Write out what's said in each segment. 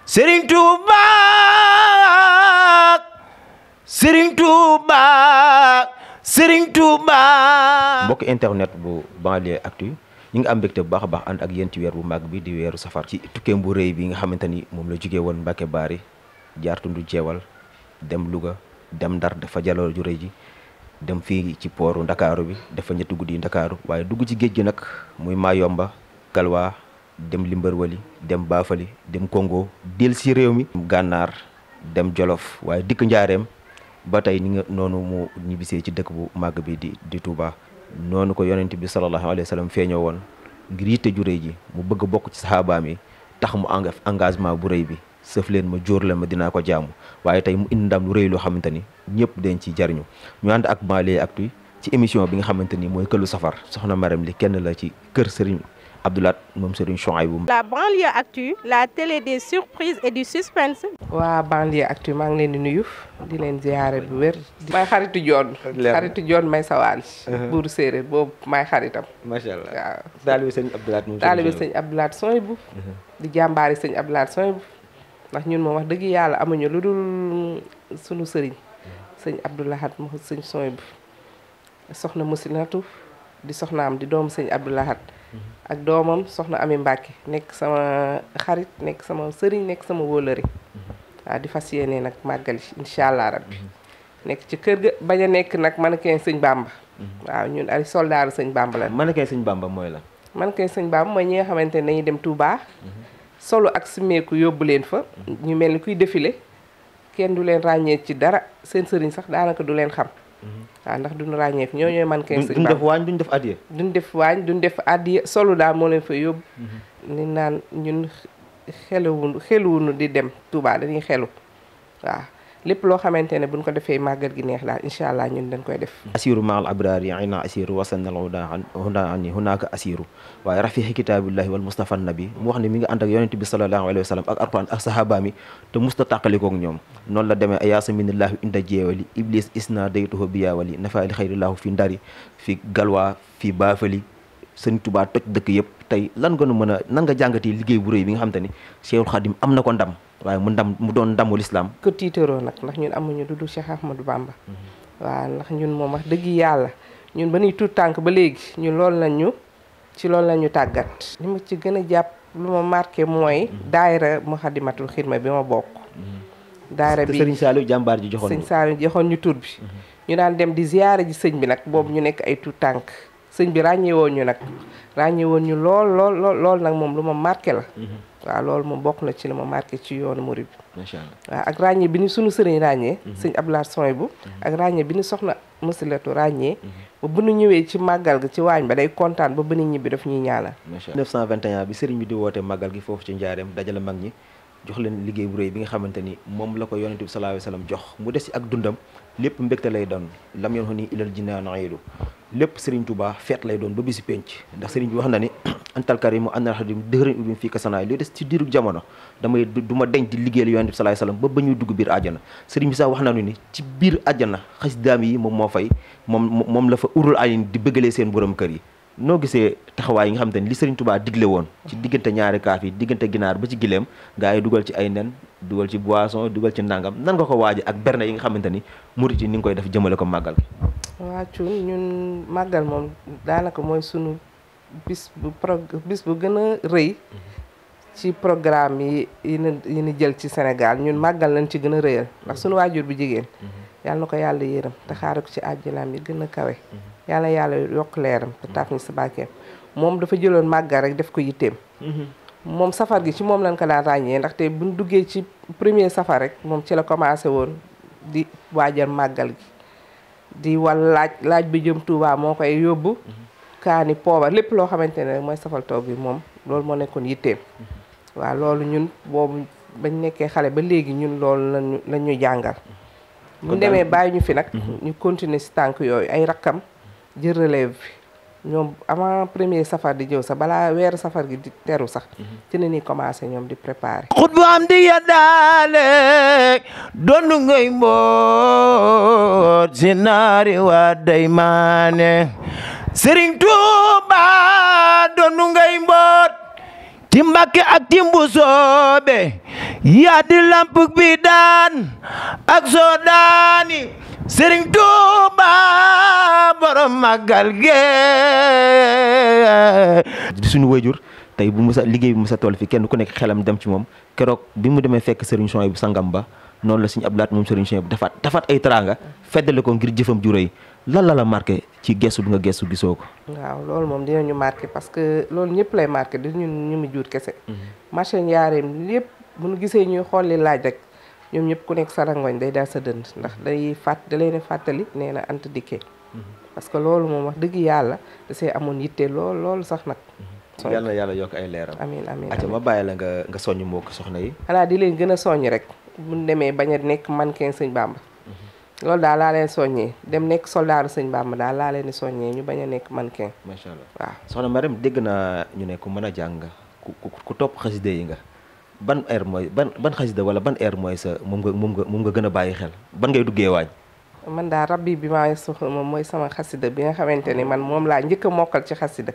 Serigne Touba Serigne Touba Serigne Touba. mbokk internet bu Banlieue Actu ñi nga am mbégte bu baax a baax ànd ak yéen ci weer bu mag bi di weeru safar ci tukkeem bu rëy bi nga xamante ni moom la jógee woon Mbacke Bari jaar tundu jeewal dem Louga dem Ndar dafa jaloor ju rëy ji dem fii ci pooru Ndakaaru bi dafa ñetti guddi yi Ndakaaru waaye dugg ci géej gi nag muy Mayomba Galwa dem Limberwali dem Bafali dem Congo del si réew mi gànnaar dem Jolof waaye dikk njaareem ba tey ni nga noonu mu ñibbisee ci dëkk bu màgg bi di Touba noonu ko yonent bi sallallahu alayhi wa sallam feeñoo woon ngir yitte ju rëy ji mu bëgg bokk ci saxaabaam yi tax mu engagement bu rëy bi sëf leen ma jóor leen ma dinaa ko jaamu waaye tey mu indi ndam lu rëy loo xamante ni ñëpp dañ ci jariñu ñu ànd ak Banlieue Actu ci émission bi nga xamante ni mooy këllu safar soxna Marème li kenn la ci kër Serigne Abdou Lahad moom Serigne Souhaïbou. La Banlieue Actu, la télé des surprises et du suspense. waa Banlieue Actu maa ngi leen di nuyu di leen ziare bu wér. may xaritu Joon may sawaan buuru séeréer boobu may xaritam. macha allah waaw. taalibe sëñ Abdou Lahad moom taalibe sëñ Abdou Lahad Souhaïbou di jàmbaari sëñ Abdou Lahad Souhaïbou ndax ñun moom wax dëgg yàlla amuñu lu dul sunu sëriñ sëñ Abdou Lahad mo sëñ Souhaïbou soxna Musinatu di soxnaam di doomu sëñ Abdou Lahad ak doomam soxna Ami Mbacke nekk sama xarit nekk sama sëriñ nekk sama wóolëri waaw di fas yéene nag màggali incha allah rabbi nekk ci kër ga bañ a nekk nag mannequin sëñ Bamba waaw ñun ay soldaaru sëñ Bamba la. mannequin sëñ Bamba mooy la. mannequin sëñ Bamba mooy ñi nga xamante ne dañuy dem Touba solo ak simeeku yóbbu leen fa ñu mel ni kuy défilé kenn du leen ràññee ci dara seen sëriñ sax daanaka du leen xam. waaw ndax duñu ràññee fi ñoo ñooy mannequin sëñ Bamba duñ def waañ duñ def addiya. duñ def waañ duñ def addiya solo daal moo leen fa yóbbu. ni naan ñun xeluwunu di dem Touba dañuy xelu waaw lépp loo xamante ne buñ ko defee màggal gi neex daal incha allah ñun dañ koy def. asiru maal abraar yi ayna asiru wasanal huda ani hunaka asiru waaye rafihi kitaabillahi wal mustafa nabi mu wax ne mi nga ànd ak yonent bi sallallahu alayhi wa sallam ak alquran ak sahabaam yi te musta tàqalikoog ñoom noonu la demee ayaasa minillahu inda jeewali iblis isna daytuhu biyaawali nafaali xayrillahu fi ndari fi galwaa fi baafali sëñ Touba toj dëkk yëpp tey lan nga nu mën a nan nga jàngatee liggéey bu rëy bi nga xam te ni Cheikhul Khadim am na ko ndam waaye mu doon ndamul islam. ko tiitaroo nag ndax ñun amuñu du dul Cheikh Ahmadou Bamba waaw ndax ñun moom wax dëgg yàlla ñun ba nuy tuut tànk ba léegi ñun loolu lañ ñu tàggat li ma ci gën a jàpp lu ma marqué mooy daayira Muxaddamatul Xidma bi ma bokk daayira bi Serigne Saliou jàmbaar ji joxoon Serigne Saliou joxoon ñu tur bi ñu daan dem di ziyaare ji sëñ bi nag boobu ñu nekk ay tuut tànk sëñ bi ràññewoon ñu lool nag moom lu ma marqué la waaw loolu moom bokk na ci lu ma marqué ci yoonu murid bi macha allah waaw ak ràññee bi ni sunu sëriñ ràññee sëñ Abdou Lahad Souhaïbou ak ràññee bi ni soxna Musilatu ràññee ba bu nu ñëwee ci màggal gi ci waañ ba day kontaan ba bu nu ñibbi daf ñuy ñaanal. macha allah 1921 bi sëriñ bi di woote màggal gi foofu ci njaareem dajale mag ñi jox leen liggéey bu rëy bi nga xamante ni moom la ko yonent bi sallallahu alayhi wa sallam jox mu des ci ak dundam lépp mbégte lay doon lam yoon xo ni ilal jinaan iidu lépp Serigne Touba feet lay doon ba bisi penc ndax Serigne bi wax na ni antal karimu annal xadim dëxëran ubim fii kasanaay li des ci diirug jamono damay du ma denc di liggéeyal yonent bi sallallahu alayhi wa sallam ba ñuy dugg biir àjjana Serigne bi sax wax na ni ci biir àjjana xasidaam yi moom moo fay moom la fa urul ayin di bëggalee seen borom kër yi noo gisee taxawaay yi nga xamante ni li Serigne Touba digle woon ci diggante ñaari kaaf yi diggante ginaar ba ci gileem gaa yi dugal ci ay nen dugal ci boisson dugal ci nangam nan nga ko waaje ak berne yi nga xamante ni murit yi ni nga koy def jëmale ko màggal waa Cuun ñun màggal moom daanaka mooy sunu bis bu gën a rëy ci programme yi ñu jël ci Sénégal ñun màggal lañ ci gën a rëyal ndax sunu waajur bu jigéen yàlla na ko yàlla yërëm te xaaral ko ci àjjanaam yi gën a kawe yàlla yokk leeram te taaf ni sa bàkkeem moom dafa jëloon màggal rek def ko yitteem moom safar gi ci moom lañ ko daan ràññee ndaxte buñ duggee ci premier safar rek moom ci la commencé woon di waajal màggal gi di wal laaj bi jëm Touba moo koy yóbbu kaani poobar lépp loo xamante ne mooy safal toog bi moom loolu moo nekkoon yitteem waaw loolu ñun boobu bañ nekkee xale ba léegi ñun loolu lañ ñu jàngal bu demee bàyyi ñu fi nag ñu continuer si tànk yooyu ay rakkam jël relève bi ñoom avant premier safar di jëw sax balaa weeru safar gi di teru sax ci ne ni commencé ñoom di préparer xutbu am di ya daale doonu ngay mboot si naari waa day maane Serigne Touba doonu ngay mboot ci Mbàkke ak ci Mbusoobe yaa di lamp bi daan ak soo daani Sëriñ Tuuba borom màggal ge di suñu wayjur tey bu musa liggéey bi musa toll fi kenn ku nekk xelam dem ci moom keroog bi mu demee fekk Sëriñ Souhaïbou bu sangam ba noonu la Sëriñ Abdou Lahad moom Sëriñ Souhaïbou bu defaat ay teraanga feddale ko ngir jëfam ju rëy lan la marqué ci gestu bi nga gestu gisoo ko. waaw loolu moom dinañu marqué parce que loolu ñëpp lay marqué di ñun ñu mu jur kese. marché Njaareem lépp bu ñu gisee ñuy xool li laaj rek ñoom ñëpp ku nekk sa rangoñ day daal sa dënd ndax da leen fàttali nee na Anta Diké. parce que loolu moom wax dëgg yàlla da see amoon yitte loolu sax nag. yàlla na yàlla yokk ay leeram. amiin acca ma bàyyi la nga soññ mbokk soxna yi. xanaa di leen gën a soññ rek bu ñu demee bañ a nekk mannequin Sëñ Bamba. loolu daal laa leen soññee dem nekk soldaaru Sëñ Bamba daal laa leen di soññee ñu bañ a nekk mannequin. macha allah waaw soxna Marème dégg naa ñu ne ku mën a jàng ku topp xasida yi nga ban air mooy ban xasida wala ban air mooy sa moom nga gën a bàyyi xel ban ngay duggee waañ. man daal rabbi bi maa soxla moom mooy sama xasida bi nga xamante ni man moom laa njëkk a mokkal ci xasida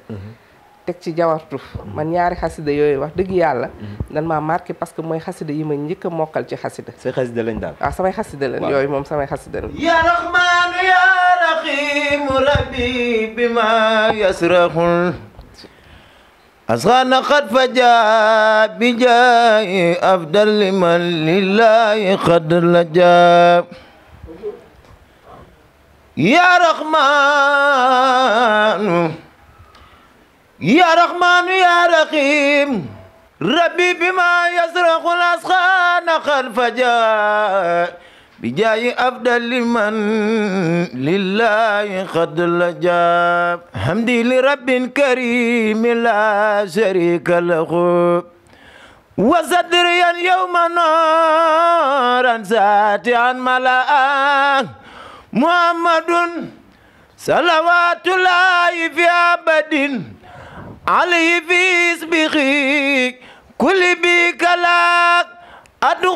teg ci jawartu man ñaari xasida yooyu wax dëgg yàlla dan maa marqué parce que mooy xasida yi ma njëkk a mokkal ci xasida. say xasida lañ daal. waaw samay xasida lañ yooyu moom samay xasida lañ. ya rahmaanu ya rahiimu rabbi bi ma yasrahul asxaana xat faja bi jaay afdal liman lillahi xad la jaab ya rahmaanu ya rahmaanu ya rahiim rabbi bima yasraqul asxaana xad faja bi jaayi afdal liman lillahi xad la jaab hamdi li rabbin karim la sharika lahu wa sadriyan yawma nooran saati'an malaa muhammadun salawatullahi fi abadin alayhi fi isbihi kulli bi kalak ad'u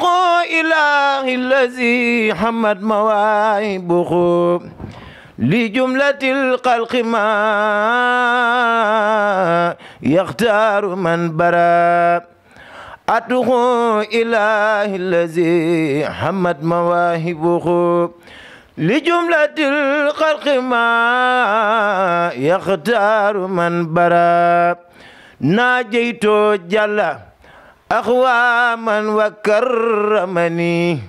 ilahi allazi hamad mawaibuhu li jumlatil khalqi ma yakhtaru man bara ad'u ilahi allazi hamad mawahibuhu li jumlatil xalqi ma yaxtaaru man bara naajeytoo jalla axwaaman wa karramani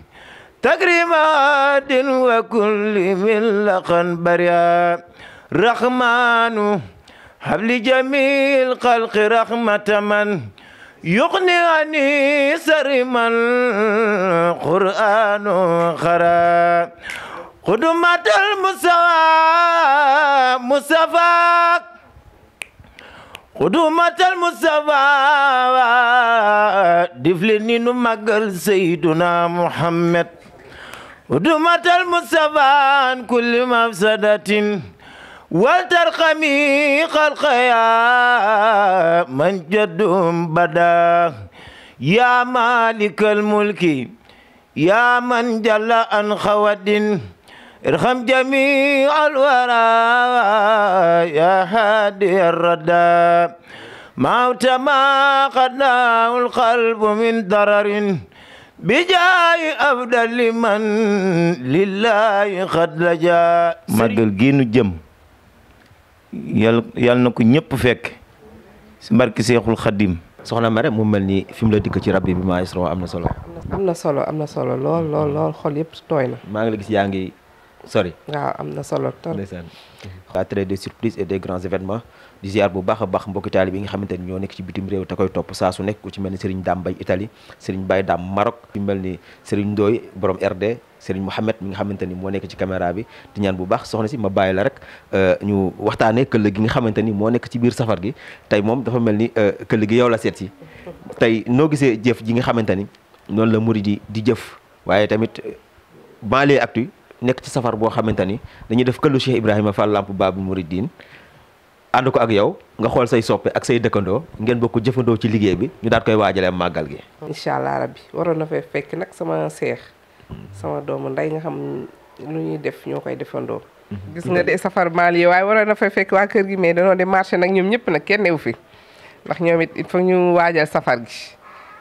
takrimatin wa kulli min laqan baria rahmanu habli jamil xalqi rahmataman yuqni ani sariman qur'anu xara xudumatal Mustafa xudumatal Mustafa difli ni nu màggal Seyduna Muhammad xudumatal Mustafa an kulli mafsadatin wal tarxami xalqaya man jaddum bada ya malikal mulki ya man jalla an xawadin irham jami alwara ya hadi arrada mawta ma qadnaul qalbu min dararin bijaayi afdali man lillahi qad laja màggal gi nu jëm yàlla na ko ñëpp fekk si barki Seexul Xadim. soxna Marème mu mel ni fi mu la dikk ci rabbi bi maa yasra am na solo. am na solo lool xol yëpp tooy na. maa ngi la gis yaa ngi sori. waaw am na solo trop. ndeysaan. à travers des surprises et des grands événements di ziar bu baax a baax mbokki taalibe yi nga xamante ni ñoo nekk ci bitim réew te koy topp saa su nekk ku ci mel ni Serigne Dame Mbaye Italie Serigne Baye Dame Maroc ci mel ni Serigne Ndoye borom RD Serigne Mouhamed mi nga xamante ni moo nekk ci caméra bi di ñaan bu baax soxna si ma bàyyi la rek ñu waxtaanee këll gi nga xamante ni moo nekk ci biir safar gi tey moom dafa mel ni këll gi yow la seet si tey noo gisee jëf ji nga xamante ni noonu la murid di jëf waaye tamit Banlieue Actu nekk ci safar boo xamante ni dañuy def këllu Cheikh Ibrahima Fall Lamp Babou Mouridine ànd ko ak yow nga xool say soppe ak say dëkkandoo ngeen bokk jëfandoo ci liggéey bi ñu daal koy waajalee màggal gi. incha allah rabbi waroon na fay fekk nag sama seex sama doomu nday nga xam lu ñuy def ñoo koy defandoo. gis nga de safar Banlieue waaye waroon na fay fekk waa kër gi mais danoo de marché nag ñoom ñëpp nag kenn newu fi ndax ñoom it il faut ñu waajal safar gi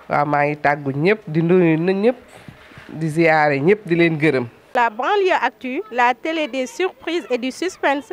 waaw maa ngi tàggu ñëpp di nuyu na ñëpp di ziyaare ñëpp di leen gërëm. La banlieue actu, la télé des surprises et du suspense.